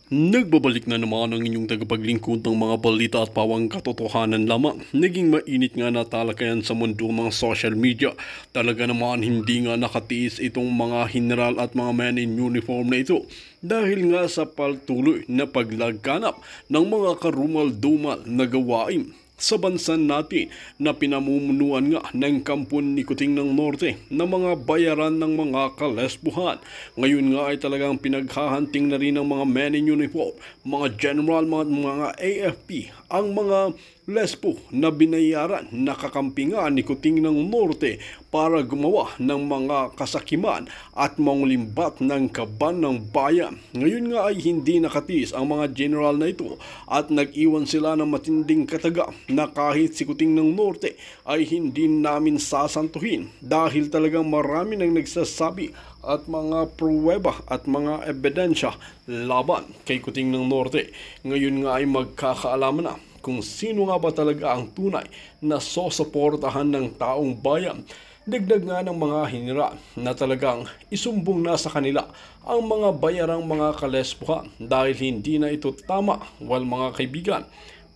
Nagbabalik na naman ang inyong tagapaglingkod ng mga balita at pawang katotohanan lamang. Naging mainit nga na talakayan sa mundo ng social media. Talaga naman hindi nga nakatiis itong mga general at mga men in uniform na ito. Dahil nga sa patuloy na paglagkanap ng mga karumal-dumal na gawain sa bansa natin na pinamumunuan nga ng kampon ni Kuting ng Norte na mga bayaran ng mga kalesbuhan. Ngayon nga ay talagang pinaghahanting na rin ng mga men in uniform, mga general, mga AFP, ang mga lesbo na binayaran na kakampingan ni Kuting ng Norte para gumawa ng mga kasakiman at mangulimbat ng kaban ng bayan. Ngayon nga ay hindi nakatiis ang mga general na ito at nag-iwan sila ng matinding kataga na kahit si Kuting ng Norte ay hindi namin sasantuhin dahil talagang marami nang nagsasabi at mga pruweba at mga ebidensya laban kay Kuting ng Norte. Ngayon nga ay magkakaalaman na kung sino nga ba talaga ang tunay na sosuportahan ng taong bayan. Dagdag nga ng mga general na talagang isumbong na sa kanila ang mga bayarang mga kalesbuhan dahil hindi na ito tama. Well mga kaibigan,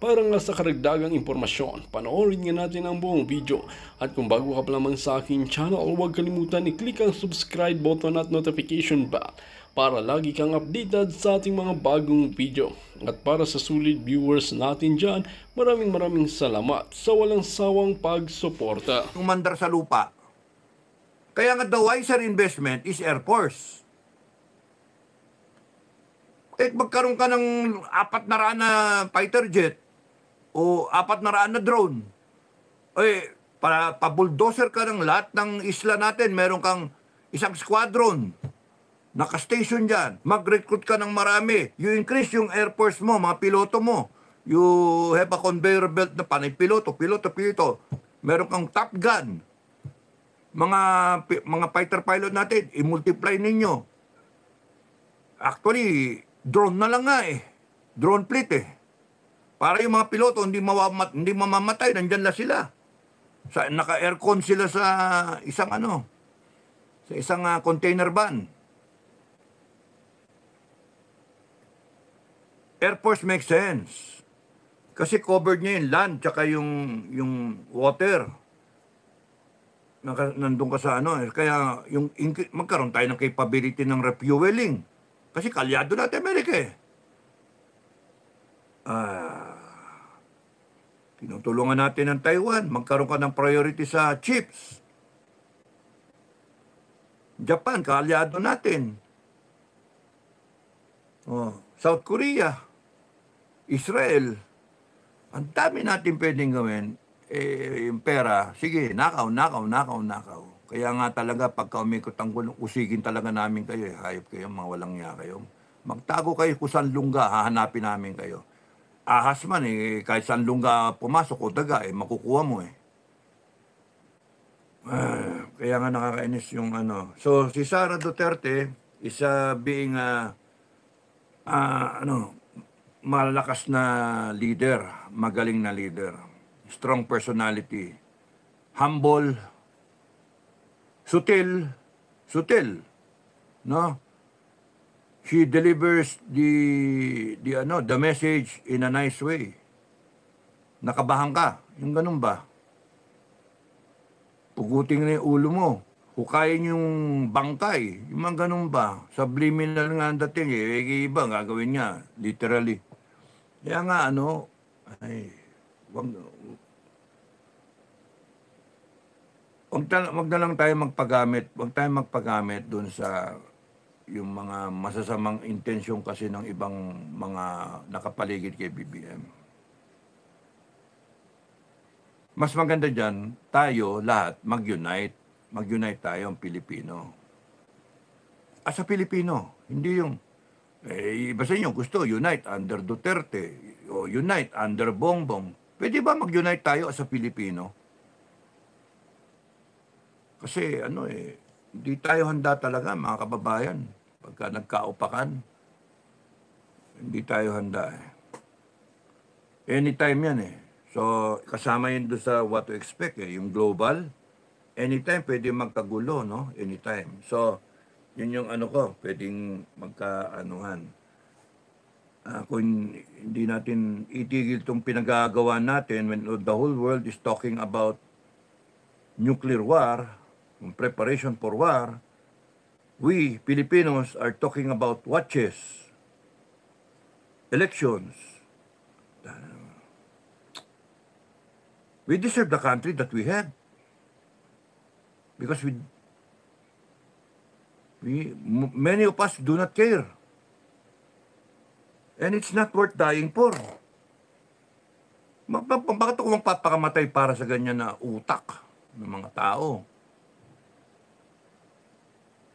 para nga sa karagdagang impormasyon, panoorin nga natin ang buong video. At kung bago ka pa lamang sa aking channel, huwag kalimutan i-click ang subscribe button at notification bell para lagi kang updated sa ating mga bagong video. At para sa sulit viewers natin dyan, maraming salamat sa walang sawang pagsuporta. Umandar sa lupa. Kaya nga the wiser investment is Air Force. Kahit magkaroon ka ng 400 na fighter jet o 400 na drone, para pa-bulldozer ka ng lahat ng isla natin, meron kang isang squadron, naka-station dyan, mag-recruit ka ng marami, you increase yung Air Force mo, mga piloto mo, you have a conveyor belt na panay piloto, meron kang Top Gun, mga fighter pilot natin, i-multiply ninyo. Actually, drone na lang nga drone fleet para yung mga piloto hindi mamamatay, nandyan na sila. Naka-aircon sila sa isang container van. Air Force makes sense. Kasi covered niya yung land tsaka yung water. Nandun ka sa kaya magkaroon tayo ng capability ng refueling. Kasi kalyado natin Amerika tinutulungan natin ng Taiwan, magkaroon ka ng priority sa chips. Japan, kaalyado natin. South Korea, Israel, ang dami natin pwedeng gawin. Yung pera, sige, nakaw. Kaya nga talaga, pagka umikot ang gulong, usigin talaga namin kayo. Hayop kayo, mga walang niya kayo. Magtago kayo kung saan lungga, hahanapin namin kayo. Ahas man kahit saan lungga pumasok o daga, makukuha mo Kaya nga nakakainis yung So, si Sara Duterte is being malakas na leader, magaling na leader, strong personality, humble, sutil, no? She delivers the message in a nice way. Nakabahan ka, yung ganun ba? Puguting na yung ulo mo, hukayin yung bangkay, yung mga ganun ba? Subliminal nga ang dating iba gagawin niya, literally. Kaya nga wag na lang tayo magpagamit dun sa yung mga masasamang intensyon kasi ng ibang mga nakapaligid kay BBM. Mas maganda dyan, tayo lahat mag-unite. Mag-unite tayo ang Pilipino. As a Pilipino, hindi yung, iba sa inyo gusto, unite under Duterte, o unite under Bongbong. Pwede ba mag-unite tayo as a Pilipino? Kasi hindi tayo handa talaga, mga kababayan. Pagka nagkaupakan, hindi tayo handa Anytime yan So, kasama yun doon sa what to expect yung global. Anytime pwede magkagulo, no? Anytime. So, yun yung ko, pwedeng magkaanuhan. kung hindi natin itigil itong pinagagawa natin when the whole world is talking about nuclear war, preparation for war, we Filipinos are talking about watches, elections. We deserve the country that we have because many of us do not care. And it's not worth dying for. Bakit ako magpapakamatay para sa ganyan na utak ng mga tao?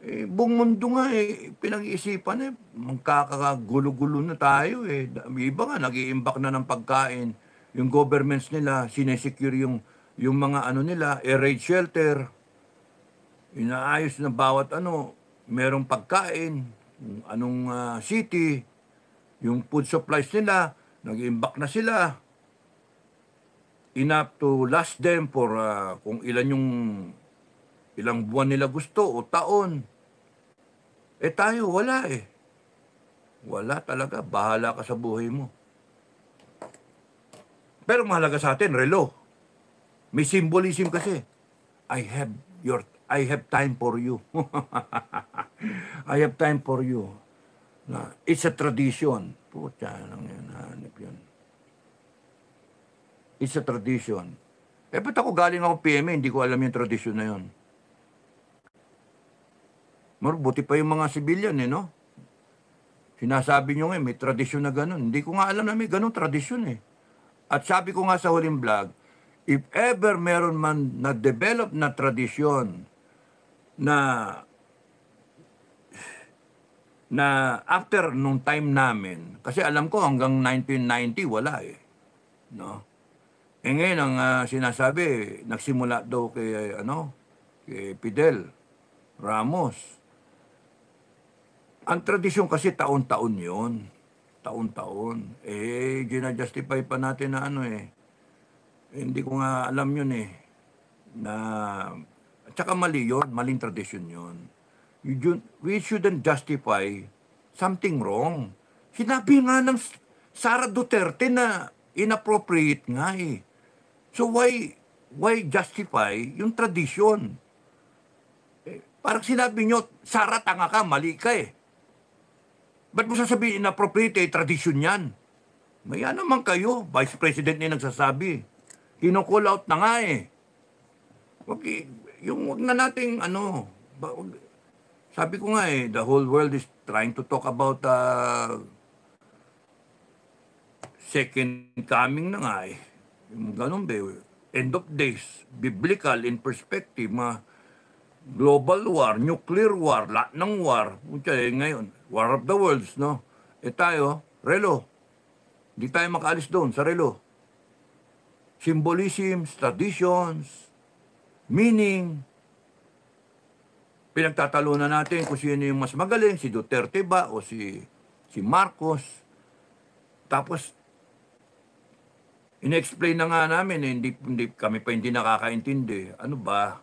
Buong mundo nga pinag-iisipan magkakagulo-gulo na tayo Iba nga, nag-i-imbak na ng pagkain. Yung governments nila, sinesecure yung mga nila, raid shelter. Inaayos na bawat merong pagkain, kung anong city, yung food supplies nila, nag-iimbak na sila. Enough to last them for kung ilang buwan nila gusto o taon. Tayo, wala Wala talaga, bahala ka sa buhay mo. Pero mahalaga sa atin, relo. May symbolism kasi. I have time for you. I have time for you. It's a tradition. Pucha lang yan, hanip yun. It's a tradition. Ba't ako galing ako PMA, hindi ko alam yung tradition na yun. Buti pa yung mga civilian no? Sinasabi nyo may tradisyon na gano'n. Hindi ko nga alam na may gano'ng tradisyon At sabi ko nga sa huling vlog, if ever meron man na-develop na tradisyon na after nung time namin, kasi alam ko hanggang 1990 wala no? Ngayon ang sinasabi, nagsimula daw kay Fidel Ramos. Ang tradisyon kasi taon-taon yun. Taon-taon. Gina-justify pa natin na hindi ko nga alam yun na, at saka mali yun, maling tradisyon yun. We shouldn't justify something wrong. Sinabi nga ng Sara Duterte na inappropriate nga So why justify yung tradisyon? Parang sinabi nyo, Sara, tanga ka, mali ka Ba't mo sasabihin inappropriate tradisyon yan? Maya naman kayo, Vice President na nagsasabi. Kino-call out na nga Wag na nating sabi ko nga the whole world is trying to talk about second coming na nga Yung ganun end of days, biblical in perspective, global war, nuclear war, lahat ng war. Ngayon, war of the worlds, no? Tayo, relo. Hindi tayo makaalis doon sa relo. Symbolisms, traditions, meaning. Pinagtatalunan natin kung sino yung mas magaling, si Duterte ba o si Marcos. Tapos, ina-explain na nga namin, hindi kami pa hindi nakakaintindi. Ano ba?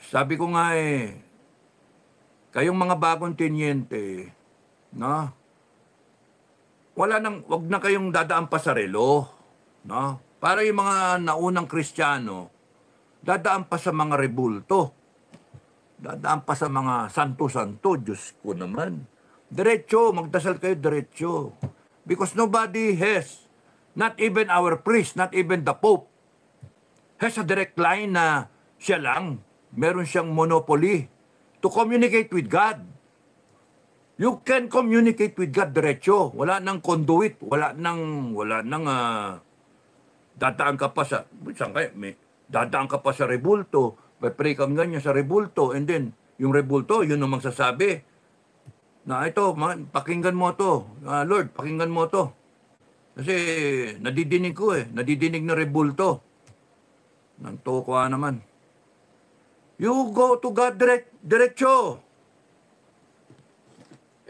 Sabi ko nga kayong mga bagong tenyente, no? Wag na kayong dadaan pa sa relo, no? Para yung mga naunang Kristiyano, dadaan pa sa mga rebulto. Dadaan pa sa mga santo-santo, Diyos ko naman. Diretso, magdasal kayo diretso. Because nobody has, not even our priest, not even the Pope, has a direct line na siya lang, meron siyang monopoly to communicate with God. You can communicate with God diretso. Wala nang conduit, wala nang dadaan ka pa sa dadaan ka pa sa rebulto, pray kang ganyan sa rebulto, and then yung rebulto, yun ang magsasabi na ito, pakinggan mo to, Lord, pakinggan mo to. Kasi nadidinig ko nadidinig na rebulto. Nanto ko naman. You go to God diretso.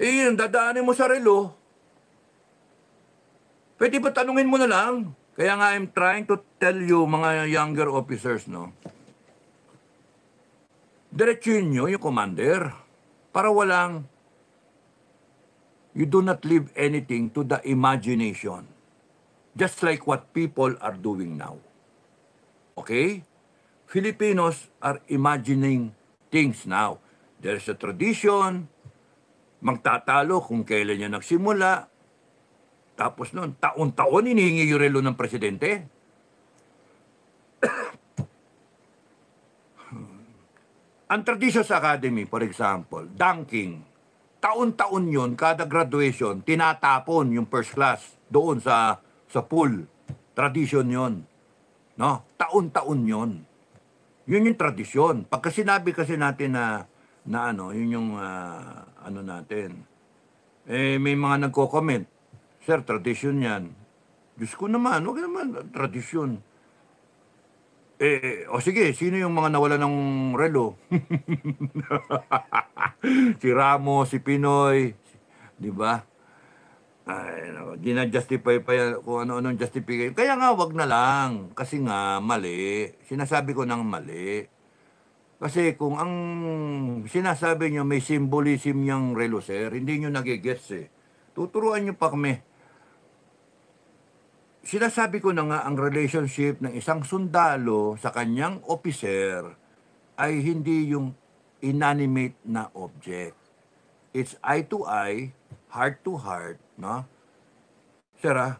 Yun, dadaanin mo sa relo. Pwede ba tanungin mo na lang? Kaya nga I'm trying to tell you, mga younger officers, no? Diretsuin nyo yung commander para walang You do not leave anything to the imagination. Just like what people are doing now. Okay? Filipinos are imagining things now. There's a tradition, magtatalo kung kailan niya nagsimula. Tapos noon, taon-taon hinihingi yung relo ng presidente. Ang Traditions Academy, for example, dunking, taon-taon yun, kada graduation, tinatapon yung first class doon sa pool. Tradition yun. No? Taon-taon yun. Yun yung tradisyon. Pagka sinabi kasi natin na ano, yun yung ano natin. May mga nagko-comment, sir, tradisyon yan. Diyos ko naman, huwag naman, tradisyon. O sige, sino yung mga nawala ng relo? Si Ramos, si Pinoy, di ba? Gina-justify pa yan kung ano-anong justification. Kaya nga, wag na lang. Kasi nga, mali. Sinasabi ko ng mali. Kasi kung ang sinasabi nyo may symbolism yung relo, sir, hindi nyo nagigets eh. Tuturuan nyo pa kami. Sinasabi ko na nga ang relationship ng isang sundalo sa kanyang officer ay hindi yung inanimate na object. It's eye to eye, heart to heart, no? Sir,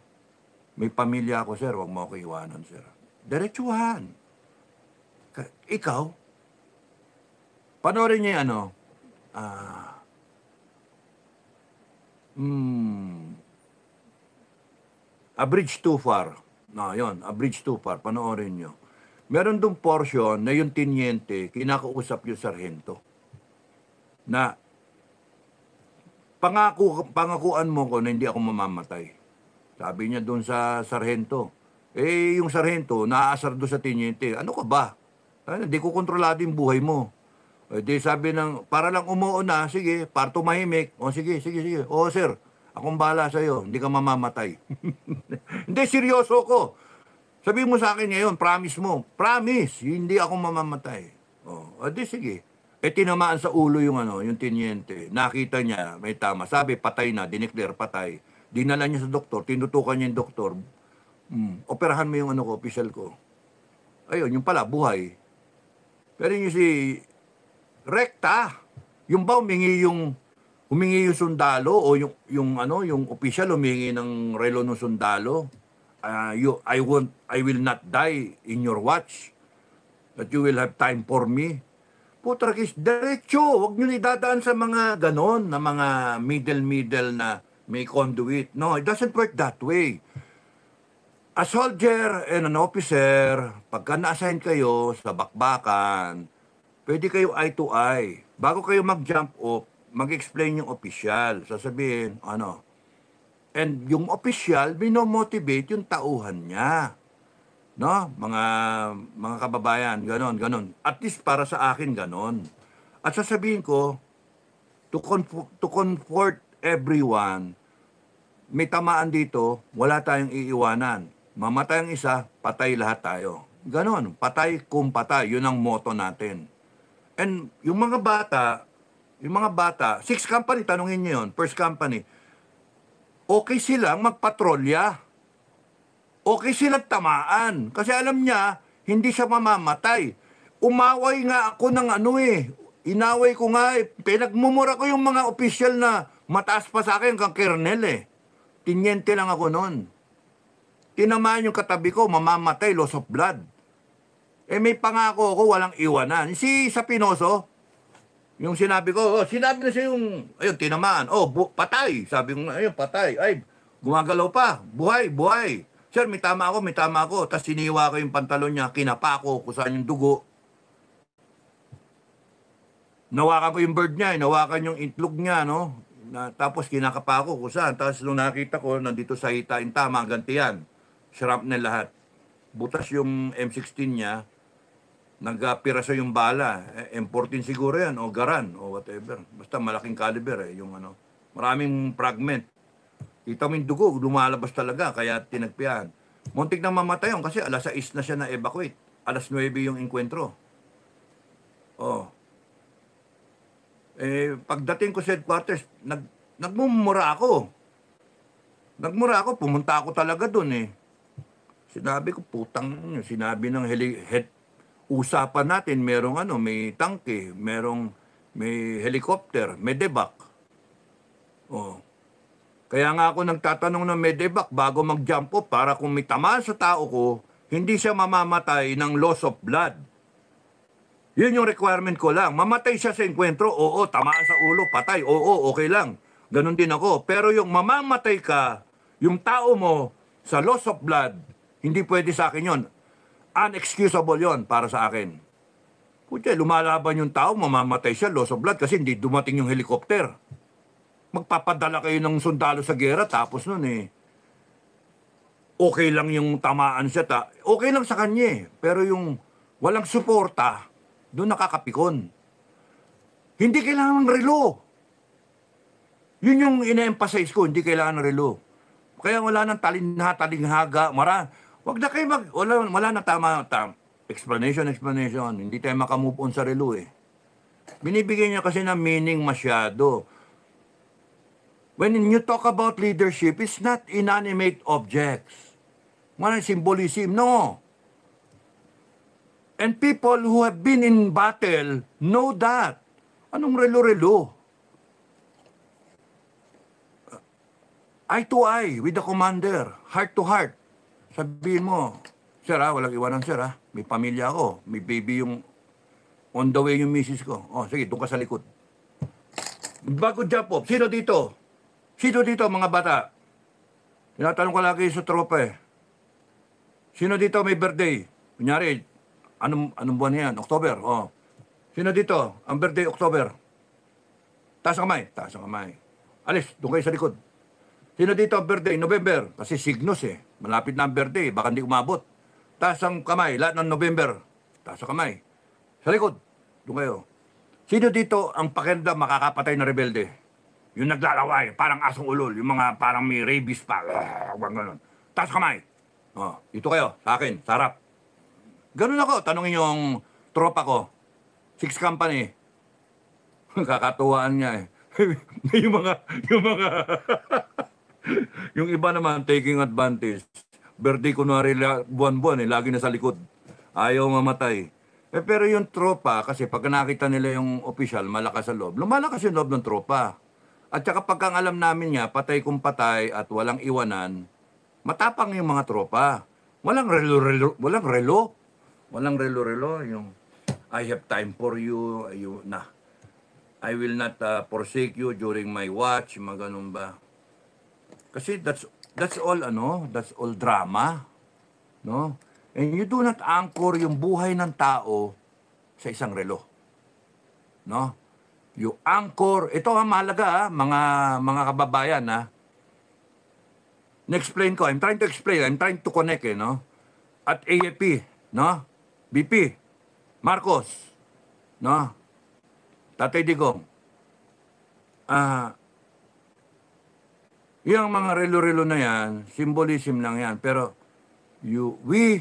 may pamilya ako, sir, wag mo ako iwanan, sir. Diretsuhan. Ikaw, panoorin niyo ano, A Bridge Too Far. No, yun, A Bridge Too Far. Panoorin nyo. Meron dong portion na yung tiniente, kinakausap yung sarhento. Na, pangakuan mo ko na hindi ako mamamatay. Sabi niya doon sa sarhento. Yung sarhento, naaasar doon sa tiniente. Ano ka ba? Hindi ko kontrolado yung buhay mo. Di sabi ng, para lang umuo na, sige, para tumahimik. O sige. O sir, akong bahala sa'yo, hindi ka mamamatay. Hindi, seryoso ko. Sabi mo sa akin ngayon, promise mo. Promise, hindi ako mamamatay. Di sige. Tinamaan sa ulo yung yung tiniente. Nakita niya, may tama. Sabi, patay na, dineclare patay. Dinala niya sa doktor, tinutukan niya yung doktor. Operahan mo yung official ko. Ayun, yung pala, buhay. Pero yung si rekta, yung ba humingi yung sundalo o yung official humingi ng relo ng sundalo. I will not die in your watch. That you will have time for me. Putrakis, diretso. Huwag nyo idadaan sa mga ganon, na mga middle na may conduit. No, it doesn't work that way. A soldier and an officer, pagka na-assign kayo sa bakbakan, pwede kayo eye to eye. Bago kayo mag-jump up, mag-explain yung official. Sasabihin, And yung official, binomotivate yung tauhan niya. No? Mga kababayan, ganon. At least para sa akin, ganon. At sasabihin ko, to comfort everyone, may tamaan dito, wala tayong iiwanan. Mamatay ang isa, patay lahat tayo. Ganon, patay kung patay. Yun ang motto natin. And yung mga bata, 6 company, tanungin niyo yun, first company, okay silang magpatrolya. Okay silang tamaan. Kasi alam niya, hindi siya mamamatay. Umaway nga ako ng inaway ko nga pinagmumura ko yung mga opisyal na mataas pa sa akin kang kernel Tiniente lang ako noon. Tinamaan yung katabi ko, mamamatay, loss of blood. May pangako ako, walang iwanan. Si Sapinoso, yung sinabi ko, sinabi na siya yung, ayun, tinamaan. Patay. Sabi ko, ayun, patay. Ay, gumagalaw pa. Buhay. Sir, may tama ako. Tapos siniwa ko yung pantalon niya, kinapa ko kung saan yung dugo. Nawakan ko yung bird niya, nawakan yung itlog niya, no? Tapos kinakapa ko kung saan. Tapos nung nakita ko, nandito sa hita, yung tama, gantiyan. Shrapnel lahat. Butas yung M16 niya, nagpiraso yung bala. M14 siguro yan, o garan, o whatever. Basta malaking caliber, yung maraming fragment. Kita mo yung dugo, lumalabas talaga, kaya tinagpian. Muntik na mamatay yun, kasi alas 6 na siya na-evacuate. Alas 9 yung enkwentro. Pagdating ko sa headquarters, nagmumura ako. Nagmura ako, pumunta ako talaga doon eh. Sinabi ko, putang, sinabi ng head, usapan natin, merong ano, may tangke, may helicopter, medevac. Oh. Kaya nga ako nagtatanong ng medevac bago mag-jump off para kung may tamaan sa tao ko, hindi siya mamamatay ng loss of blood. Yun yung requirement ko lang. Mamatay siya sa enkwentro, oo, tamaan sa ulo, patay, oo, okay lang. Ganon din ako. Pero yung mamamatay ka, yung tao mo sa loss of blood, hindi pwede sa akin yon. Unexcusable yon para sa akin. Puti, lumalaban yung tao, mamamatay siya, loss of blood, kasi hindi dumating yung helicopter. Magpapadala kayo ng sundalo sa gera, tapos nun okay lang yung tamaan siya, okay lang sa kanya eh. Pero yung walang suporta, doon nakakapikon. Hindi kailangan ng relo. Yun yung ina-emphasize ko, hindi kailangan ng relo. Kaya wala nang talinghaga, wag na kayo wala na tama. Explanation. Hindi tayo makamove on sa relo eh. Binibigyan niya kasi ng meaning masyado. When you talk about leadership, it's not inanimate objects. Walang symbolism, no. And people who have been in battle know that. Anong relo-relo? Eye to eye with the commander, heart to heart. Sabihin mo, sir walang iwanan sir may pamilya ako, may baby yung on the way yung misis ko. Oh, sige, doon ka sa likod. Bago jump off, sino dito? Sino dito mga bata? Tinatanong ko lagi sa tropa eh. Sino dito may birthday? Kunyari, anong buwan yan? October. Oh. Sino dito? Ang birthday, October. Taas ang kamay. Alis, doon kayo sa likod. Sino dito ang birthday? November. Kasi signos eh. Malapit na ang birthday. Baka hindi umabot. Taas ang kamay. Lahat ng November. Taas ang kamay. Sa likod. Doon kayo. Sino dito ang pakiramdam makakapatay na rebelde? Yung naglalaway, parang asong ulol. Yung mga parang may rabies pa. Ganun. Taas kamay. Oh, ito kayo. Sa akin. Sa harap. Ganun ako. Tanungin yung tropa ko. 6 company. Kakatuwaan niya eh. yung mga yung iba naman taking advantage. Birthday kunwari buwan-buwan lagi na sa likod. Ayaw mamatay. Pero yung tropa, kasi pag nakita nila yung official, malakas sa loob. Lumalakas yung loob ng tropa. At saka pagkang alam namin niya, patay kung patay at walang iwanan, matapang yung mga tropa. Walang relo. Walang relo. Yung I have time for you, I will not forsake you during my watch, mga ganun ba. Kasi that's all that's all drama, no? And you do not anchor yung buhay ng tao sa isang relo. No? You anchor, ito ang mahalaga mga kababayan Na-explain ko, I'm trying to connect no? At AFP, no? BP, Marcos, no? Tatay Digong. Yung mga relo-relo na yan, symbolism lang yan. Pero we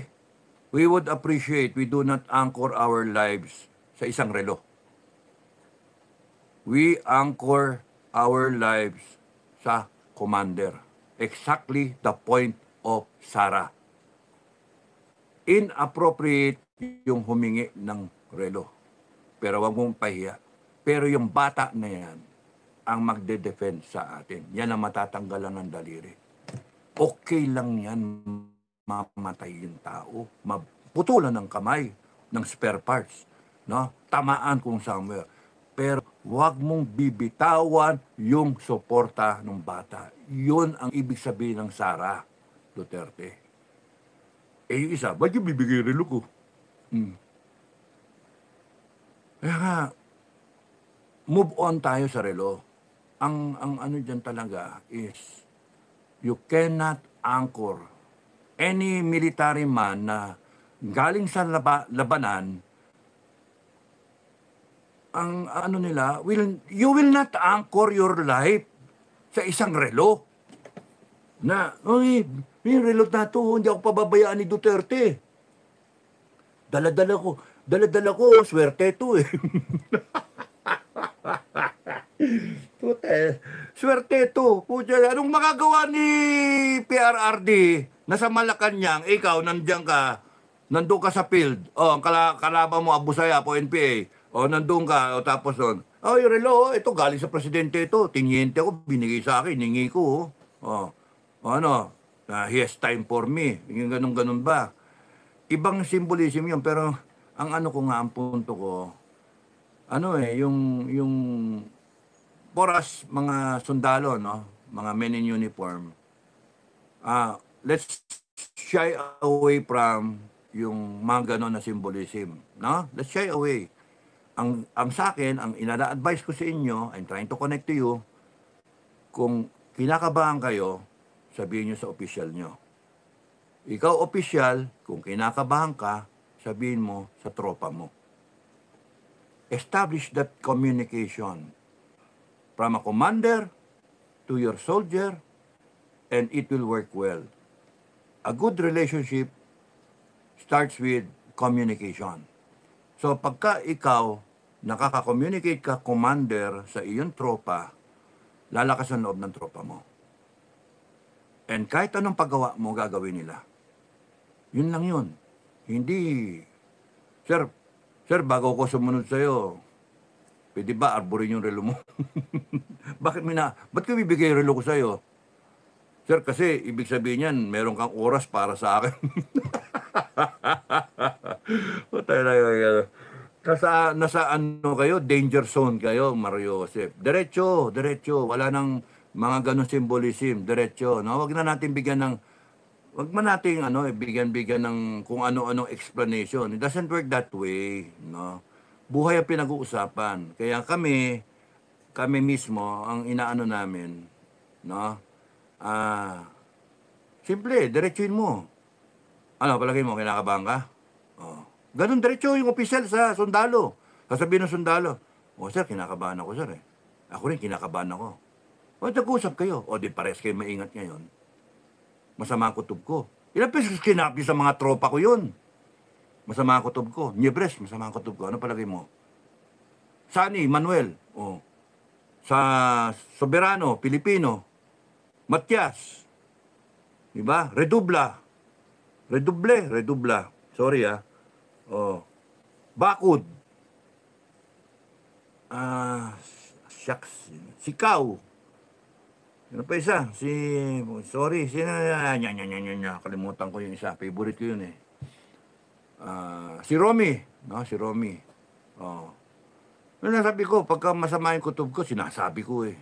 would appreciate, we do not anchor our lives sa isang relo. We anchor our lives sa commander. Exactly the point of Sarah. Inappropriate yung humingi ng relo. Pero wag mong pahiya. Pero yung bata na yan, ang magde-defend sa atin. Yan ang matatanggalan ng daliri. Okay lang yan, mamatay yung tao. Maputulan ng kamay, ng spare parts. No? Tamaan kung somewhere. Pero huwag mong bibitawan yung suporta ng bata. Yun ang ibig sabihin ng Sara Duterte. Yung isa, ba't yung bibigay relo ko? Kaya nga, move on tayo sa relo. Ang ano dyan talaga is, you cannot anchor any military man na galing sa labanan, ang ano nila, you will not anchor your life sa isang relo. Na, yung relo na to, hindi ako pababayaan ni Duterte. Dala-dala ko, swerte to eh. Puta, Swerte ito. Pucha, anong magagawa ni PRRD na sa Malacanang, ikaw, nandiyan ka, nandun ka sa field, ang kalaban mo, Abu Sayyaf o NPA, nandun ka, tapos doon, yung relo, ito, galing sa presidente ito, tinyente ako, binigay sa akin, hingi ko, ano, he has time for me, yung ganun-ganun ba? Ibang symbolism yun, pero ang ano ko nga, ang punto ko, yung for us, mga sundalo, no? Mga men in uniform, let's shy away from yung mga ganon na symbolism, no? Let's shy away. Ang sa akin, ang inada-advise ko sa inyo, I'm trying to connect to you, kung kinakabahan kayo, sabihin nyo sa official nyo. Ikaw, official, kung kinakabahan ka, sabihin mo sa tropa mo. Establish that communication from a commander to your soldier, and it will work well. A good relationship starts with communication. So pagka ikaw nakaka-communicate ka, commander, sa iyong tropa, lalakas ang loob ng tropa mo. And kahit anong paggawa mo, gagawin nila. Yun lang yun. Hindi, sir, bago ko sumunod sa'yo, pwede ba arborin yung relo mo? Ba't ko bibigay yung relo ko sa'yo? Sir, kasi ibig sabihin yan, meron kang oras para sa akin. Nasa ano kayo, danger zone kayo, Mario Joseph. Diretso. Wala nang mga ganong symbolism. Diretso, no? Wag natin bigyan ng kung ano-anong explanation. It doesn't work that way, no? Buhay ang pinag-uusapan. Kaya kami mismo, ang inaano namin, no? Simple, diretsuin mo. Ano, palagay mo, kinakabahan ka? Ganun diretso yung opisyal sa sundalo. Sasabihin ng sundalo, sir, kinakabahan ako, sir. Ako rin, kinakabahan ako. Nag-usap kayo. Di pares kayo maingat ngayon. Masama ang kutob ko. Ilang pesos kinapi sa mga tropa ko yun. Masama ang kutob ko. Niebres, masama ang kutob ko. Ano palagay mo? Sani, Manuel. Sa Soberano, Pilipino. Matias. Diba? Redubla. Sorry, Bakod. Shucks. Sikaw. Ano pa isa? Sorry, kalimutan ko yung isa. Favorite ko yun eh. Si Romy. No, si Romy. Sabi ko, pagka masama yung kutob ko, sinasabi ko eh.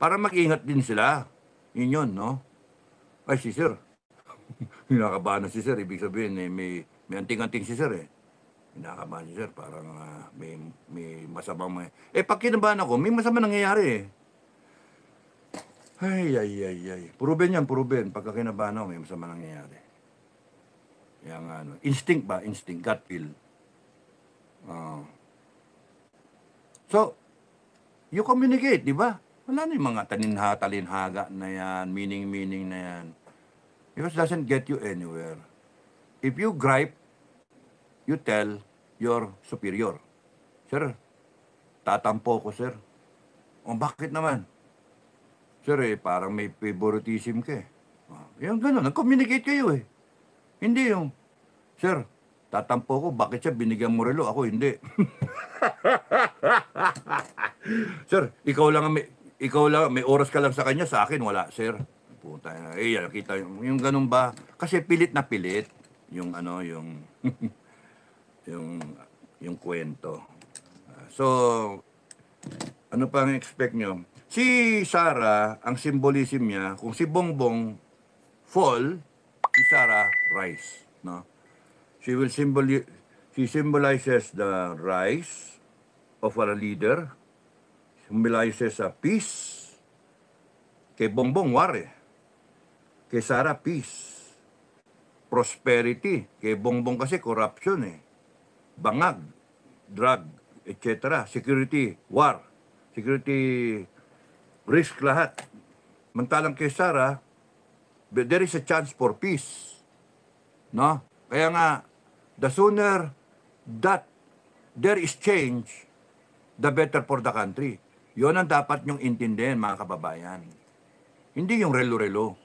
Para mag-ingat din sila. Yun, no? Ay, si Sir. Hinakabahan na si Sir. Ibig sabihin, may anting-anting si Sir eh. Hinakabahan si Sir. Parang may masamang pag kinabahan ako, may masama nangyayari eh. Ay. Proven yan. Pagka kinabahan ako, may masama nangyayari. Instinct ba? Instinct. Gut feel. So, you communicate, di ba? Wala na yung mga talinhaga na yan, meaning na yan. Because it doesn't get you anywhere. If you gripe, you tell your superior, sir, tatampo ko, sir. Bakit naman? Sir, parang may favoritism ka eh. Yung gano'n, nag-communicate kayo eh. Hindi yung, sir, tatampo ko, bakit siya binigyan mo relo? Ako hindi. Sir, ikaw lang, may oras ka lang sa kanya, sa akin wala, sir. Puta, nakita yung ganun ba? Kasi pilit na pilit yung yung kwento. So, ano pa ang expect nyo? Si Sarah, ang symbolism niya, kung si Bongbong fall, si Sarah rise, no? She symbolizes the rise of a leader, symbolizes a peace. Kay Bongbong, war eh. Kay Sarah, peace. Prosperity. Kay Bongbong kasi corruption eh. Bangag, drug, etc. Security, war. Security, risk lahat. Mantalang kay Sarah, there is a chance for peace. No? Kaya nga, the sooner that there is change, the better for the country. Yon ang dapat nyong intindihin, mga kababayan. Hindi yung relo-relo.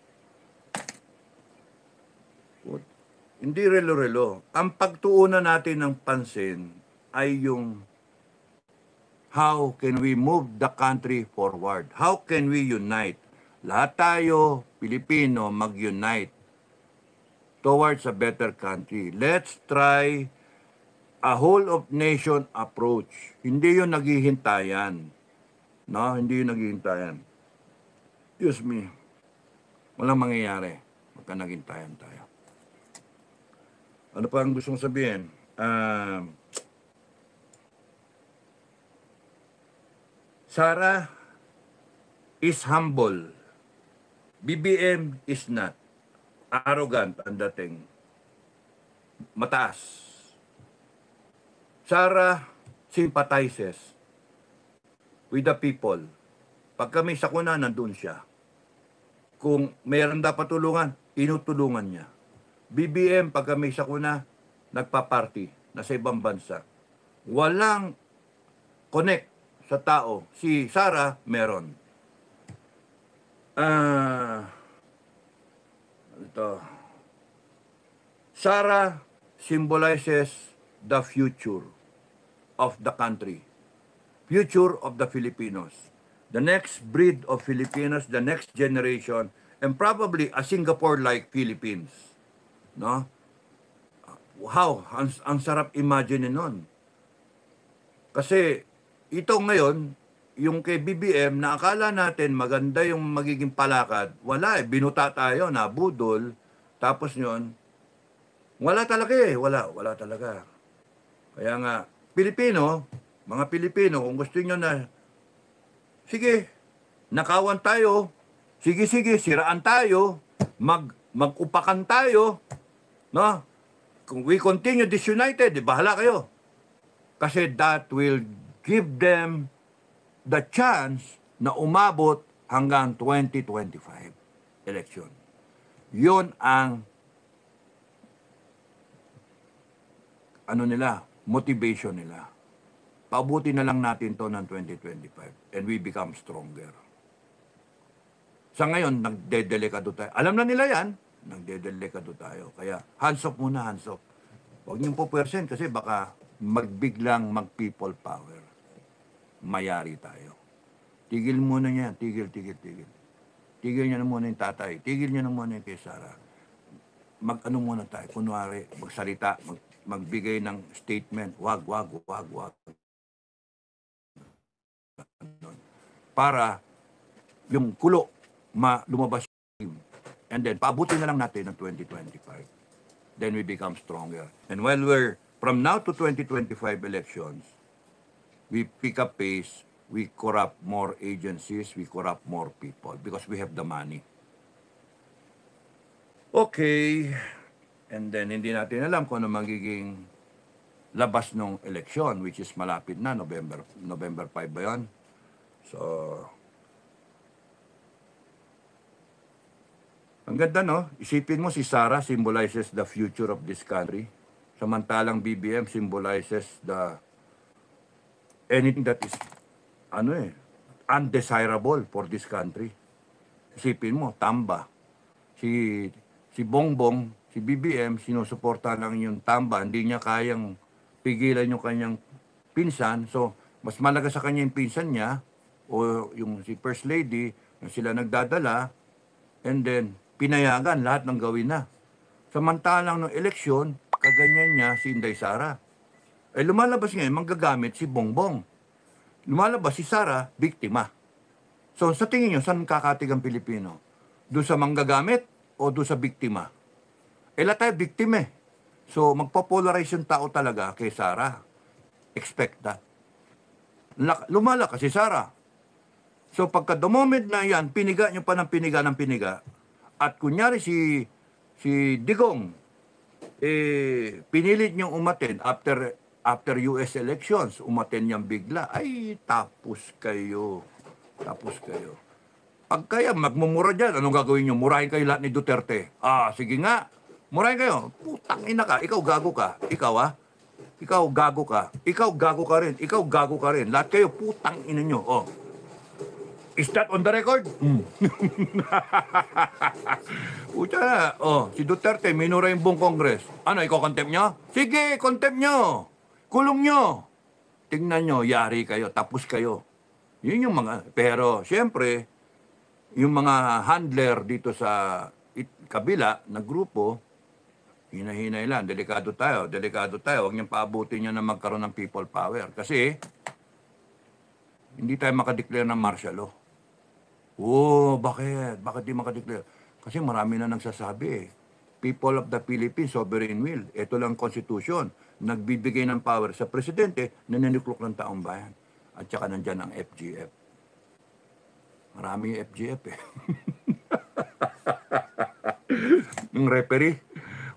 Hindi relo-relo. Ang pagtuunan natin ng pansin ay yung how can we move the country forward? How can we unite? Lahat tayo, Pilipino, mag-unite towards a better country. Let's try a whole of nation approach. Hindi yun naghihintayan. No, hindi yun naghihintayan. Excuse me. Walang mangyayari. Magka naghintayan tayo. Ano pa ang gusto mong sabihin? Sara is humble. BBM is not. Arrogant ang dating. Mataas. Sara sympathizes with the people. Pag kami sakuna, nandun siya. Kung mayroon dapat tulungan, inutulungan niya. BBM, pag kami sakuna, nagpa-party, nasa ibang bansa. Walang connect sa tao. Si Sara, meron. Sara symbolizes the future of the country. Future of the Filipinos. The next breed of Filipinos, the next generation, and probably a Singapore-like Philippines. No? How? Ang sarap imagine nun. Kasi ito ngayon, yung kay BBM, na akala natin maganda yung magiging palakad, wala eh, binuta tayo, nabudol, tapos yun, wala talaga eh, wala talaga. Kaya nga, Pilipino, mga Pilipino, kung gusto nyo na, sige, nakawan tayo, sige, siraan tayo, mag-upakan tayo, no? Kung we continue disunited, bahala kayo. Kasi that will give them the chance na umabot hanggang 2025 election. Yun ang motivation nila. Paabuti na lang natin to ng 2025 and we become stronger. Sa ngayon, nagdedelikado tayo. Alam na nila yan, nagdedelikado tayo. Kaya hands off muna, hands off. Huwag niyong pupersen kasi baka magbiglang mag-people power. Mayari tayo. Tigil muna niya, tigil. Tigil niya na muna yung tatay, tigil niya na muna yung kay Sara. Mag-ano muna tayo, kunwari, magsalita, magbigay ng statement, wag. Para yung kulo lumabas. And then, paabutin na lang natin ng 2025. Then we become stronger. And when we're, from now to 2025 elections, we pick up pace, we corrupt more agencies, we corrupt more people because we have the money. Okay. And then, hindi natin alam kung ano magiging labas ng eleksyon, which is malapit na, November 5 ba yun? So, ang ganda, no? Isipin mo, si Sara symbolizes the future of this country. Samantalang BBM symbolizes anything that is, undesirable for this country. Isipin mo, tamba. Si Bongbong, si BBM, sinusuporta lang yung tamba. Hindi niya kayang pigilan yung kanyang pinsan. So, mas malaga sa kanya yung pinsan niya o yung si First Lady na sila nagdadala and then pinayagan lahat ng gawin na. Samantalang ng eleksyon, kaganyan niya si Inday Sara. Lumalabas ngayon, manggagamit si Bongbong. Lumalabas si Sara, biktima. So, sa tingin nyo, saan kakatig ang Pilipino? Doon sa manggagamit o doon sa biktima? Lahat tayo biktima eh. So, magpopolarize yung tao talaga kay Sara. Expect that. Lumalakas si Sara. So, pagka the moment na yan, piniga nyo pa ng piniga, at kunyari si Digong, pinilit niyong umaten after US elections, umaten niyang bigla, ay tapos kayo. Pag kaya magmumura dyan, anong gagawin niyo? Murahin kayo lahat ni Duterte. Sige nga, murahin kayo. Putang ina ka, ikaw gago ka. Ikaw Ikaw gago ka. Ikaw gago ka rin. Lahat kayo, putang ina nyo. Is that on the record? Pucha na. Oh, si Duterte, minura yung buong Congress. Ano, iko-contempt nyo? Sige, contempt nyo. Kulong nyo. Tingnan nyo, yari kayo, tapos kayo. Yun yung mga, pero siyempre, yung mga handler dito sa kabila na grupo, hinahinay lang, delikado tayo. Huwag niyong paabutin nyo na magkaroon ng people power. Kasi, hindi tayo makadeclare ng martial law. Oh, bakit? Bakit di makadeclare? Kasi marami na nagsasabi. People of the Philippines, sovereign will. Ito lang constitution. Nagbibigay ng power sa presidente na ninuklok ng taong bayan. At saka nandyan ang FGF. Marami yung FGF eh. Yung referee.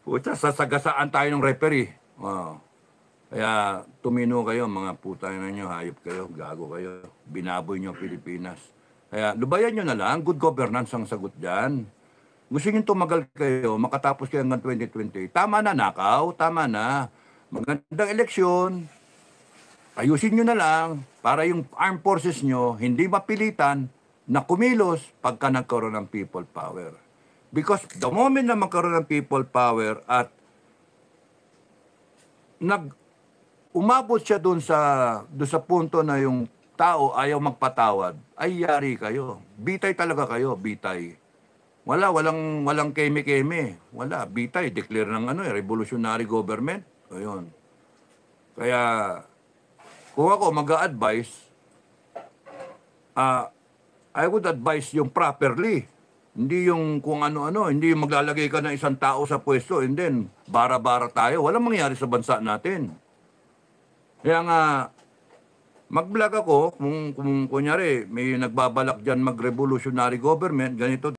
Pucha, sasagasaan tayo ng referee. Wow. Kaya tumino kayo, mga puta na nyo, hayop kayo, gago kayo. Binaboy nyo Pilipinas. Kaya lubayan nyo na lang, good governance ang sagot dyan. Gusto nyo tumagal kayo, makatapos kayo hanggang 2020. Tama na, nakaw, tama na. Magandang eleksyon. Ayusin nyo na lang para yung armed forces nyo hindi mapilitan na kumilos pagka nagkaroon ng people power. Because the moment na magkaroon ng people power at umabot siya doon sa punto na yung tao ayaw magpatawad, ay yari kayo. Bitay talaga kayo, bitay. Walang keme-keme. Wala, bitay. Declare ng revolutionary government. Ayun. Kaya, kung ako mag-a-advise, I would advise yung properly. Hindi yung kung ano-ano, hindi yung maglalagay ka ng isang tao sa pwesto and then bara-bara tayo. Walang mangyari sa bansa natin. Kaya nga, mag-vlog ako kung kunyari may nagbabalak dyan mag-revolutionary government, ganito